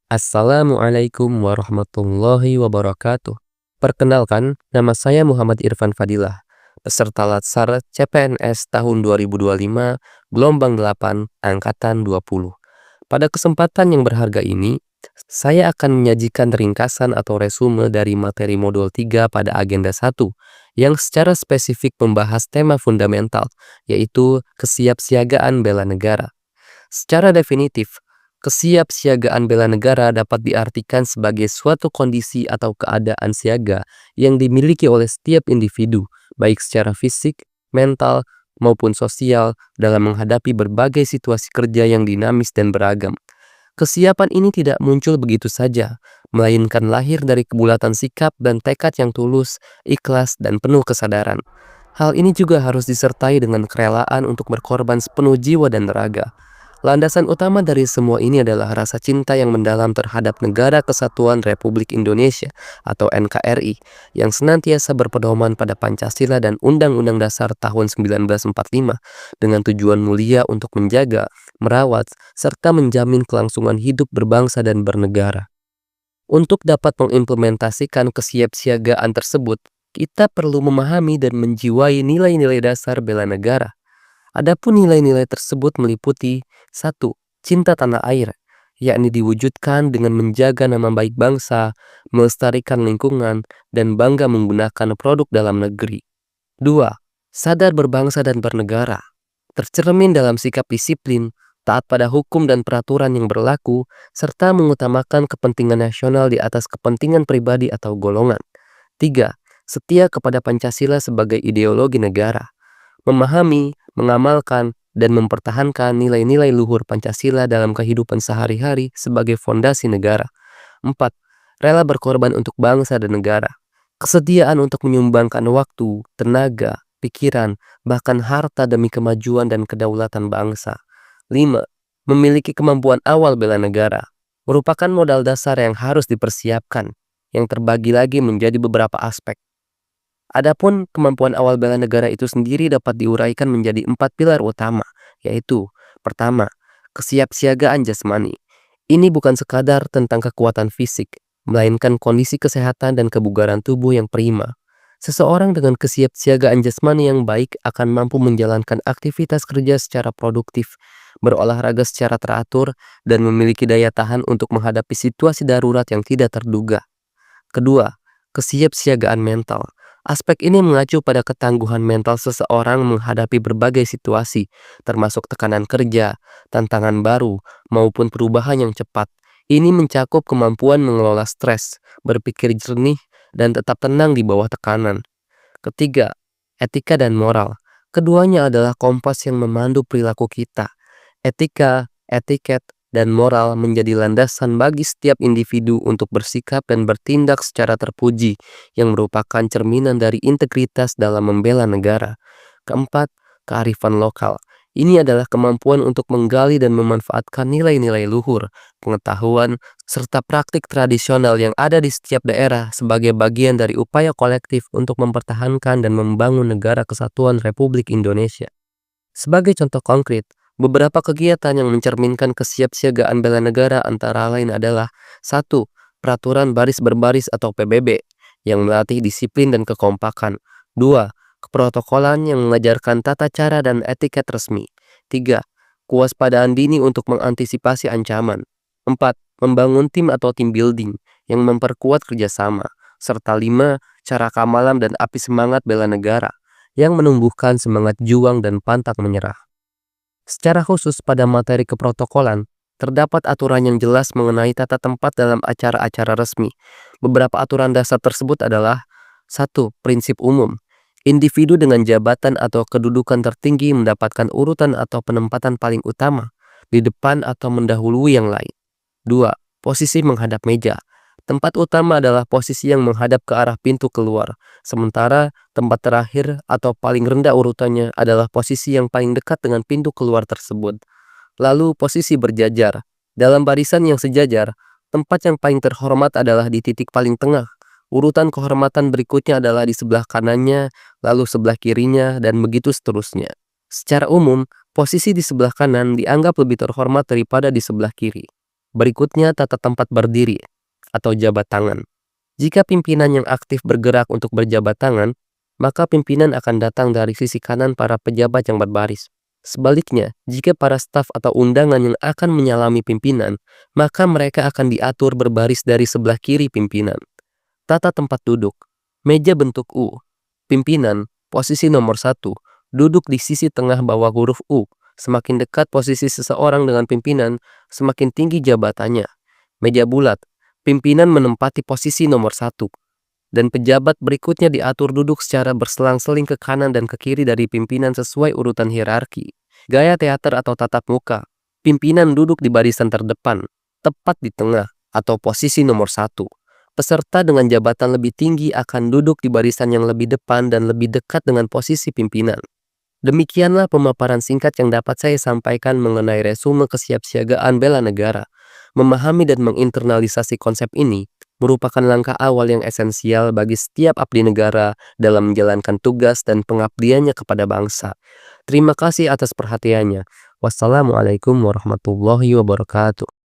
Assalamualaikum warahmatullahi wabarakatuh. Perkenalkan, nama saya Muhammad Irfan Fadilah, peserta Latsar CPNS tahun 2025, gelombang 8, angkatan 20. Pada kesempatan yang berharga ini, saya akan menyajikan ringkasan atau resume dari materi modul 3 pada agenda 1, yang secara spesifik membahas tema fundamental, yaitu kesiapsiagaan bela negara. Secara definitif, kesiapsiagaan bela negara dapat diartikan sebagai suatu kondisi atau keadaan siaga yang dimiliki oleh setiap individu, baik secara fisik, mental, maupun sosial dalam menghadapi berbagai situasi kerja yang dinamis dan beragam. Kesiapan ini tidak muncul begitu saja, melainkan lahir dari kebulatan sikap dan tekad yang tulus, ikhlas, dan penuh kesadaran. Hal ini juga harus disertai dengan kerelaan untuk berkorban sepenuh jiwa dan raga. Landasan utama dari semua ini adalah rasa cinta yang mendalam terhadap Negara Kesatuan Republik Indonesia atau NKRI yang senantiasa berpedoman pada Pancasila dan Undang-Undang Dasar tahun 1945 dengan tujuan mulia untuk menjaga, merawat, serta menjamin kelangsungan hidup berbangsa dan bernegara. Untuk dapat mengimplementasikan kesiapsiagaan tersebut, kita perlu memahami dan menjiwai nilai-nilai dasar bela negara. Adapun nilai-nilai tersebut meliputi 1. Cinta tanah air, yakni diwujudkan dengan menjaga nama baik bangsa, melestarikan lingkungan, dan bangga menggunakan produk dalam negeri. 2. Sadar berbangsa dan bernegara, tercermin dalam sikap disiplin, taat pada hukum dan peraturan yang berlaku, serta mengutamakan kepentingan nasional di atas kepentingan pribadi atau golongan. 3. Setia kepada Pancasila sebagai ideologi negara, memahami, mengamalkan, dan mempertahankan nilai-nilai luhur Pancasila dalam kehidupan sehari-hari sebagai fondasi negara. 4. Rela berkorban untuk bangsa dan negara. Kesediaan untuk menyumbangkan waktu, tenaga, pikiran, bahkan harta demi kemajuan dan kedaulatan bangsa. 5. Memiliki kemampuan awal bela negara, merupakan modal dasar yang harus dipersiapkan, yang terbagi lagi menjadi beberapa aspek. Adapun kemampuan awal bela negara itu sendiri dapat diuraikan menjadi 4 pilar utama, yaitu pertama, kesiapsiagaan jasmani. Ini bukan sekadar tentang kekuatan fisik, melainkan kondisi kesehatan dan kebugaran tubuh yang prima. Seseorang dengan kesiapsiagaan jasmani yang baik akan mampu menjalankan aktivitas kerja secara produktif, berolahraga secara teratur, dan memiliki daya tahan untuk menghadapi situasi darurat yang tidak terduga. Kedua, kesiapsiagaan mental. Aspek ini mengacu pada ketangguhan mental seseorang menghadapi berbagai situasi, termasuk tekanan kerja, tantangan baru, maupun perubahan yang cepat. Ini mencakup kemampuan mengelola stres, berpikir jernih, dan tetap tenang di bawah tekanan. Ketiga, etika dan moral. Keduanya adalah kompas yang memandu perilaku kita. Etika, etiket, dan moral menjadi landasan bagi setiap individu untuk bersikap dan bertindak secara terpuji, yang merupakan cerminan dari integritas dalam membela negara. Keempat, kearifan lokal. Ini adalah kemampuan untuk menggali dan memanfaatkan nilai-nilai luhur, pengetahuan, serta praktik tradisional yang ada di setiap daerah sebagai bagian dari upaya kolektif untuk mempertahankan dan membangun Negara Kesatuan Republik Indonesia. Sebagai contoh konkret, beberapa kegiatan yang mencerminkan kesiapsiagaan bela negara antara lain adalah 1. Peraturan baris berbaris atau PBB yang melatih disiplin dan kekompakan. 2. Keprotokolan yang mengajarkan tata cara dan etiket resmi. 3. Kewaspadaan dini untuk mengantisipasi ancaman. 4. Membangun tim atau team building yang memperkuat kerjasama. Serta 5. Cara kamalam dan api semangat bela negara yang menumbuhkan semangat juang dan pantang menyerah. Secara khusus pada materi keprotokolan, terdapat aturan yang jelas mengenai tata tempat dalam acara-acara resmi. Beberapa aturan dasar tersebut adalah 1. Prinsip umum. Individu dengan jabatan atau kedudukan tertinggi mendapatkan urutan atau penempatan paling utama, di depan atau mendahului yang lain. 2. Posisi menghadap meja. Tempat utama adalah posisi yang menghadap ke arah pintu keluar, sementara tempat terakhir atau paling rendah urutannya adalah posisi yang paling dekat dengan pintu keluar tersebut. Lalu posisi berjajar. Dalam barisan yang sejajar, tempat yang paling terhormat adalah di titik paling tengah. Urutan kehormatan berikutnya adalah di sebelah kanannya, lalu sebelah kirinya, dan begitu seterusnya. Secara umum, posisi di sebelah kanan dianggap lebih terhormat daripada di sebelah kiri. Berikutnya, tata tempat berdiri atau jabat tangan. Jika pimpinan yang aktif bergerak untuk berjabat tangan, maka pimpinan akan datang dari sisi kanan para pejabat yang berbaris. Sebaliknya, jika para staf atau undangan yang akan menyalami pimpinan, maka mereka akan diatur berbaris dari sebelah kiri pimpinan. Tata tempat duduk. Meja bentuk U. Pimpinan, posisi nomor 1, duduk di sisi tengah bawah huruf U. Semakin dekat posisi seseorang dengan pimpinan, semakin tinggi jabatannya. Meja bulat. Pimpinan menempati posisi nomor 1. Dan pejabat berikutnya diatur duduk secara berselang-seling ke kanan dan ke kiri dari pimpinan sesuai urutan hierarki. Gaya teater atau tatap muka. Pimpinan duduk di barisan terdepan, tepat di tengah, atau posisi nomor 1. Peserta dengan jabatan lebih tinggi akan duduk di barisan yang lebih depan dan lebih dekat dengan posisi pimpinan. Demikianlah pemaparan singkat yang dapat saya sampaikan mengenai resume kesiapsiagaan bela negara. Memahami dan menginternalisasi konsep ini merupakan langkah awal yang esensial bagi setiap abdi negara dalam menjalankan tugas dan pengabdiannya kepada bangsa. Terima kasih atas perhatiannya. Wassalamualaikum warahmatullahi wabarakatuh.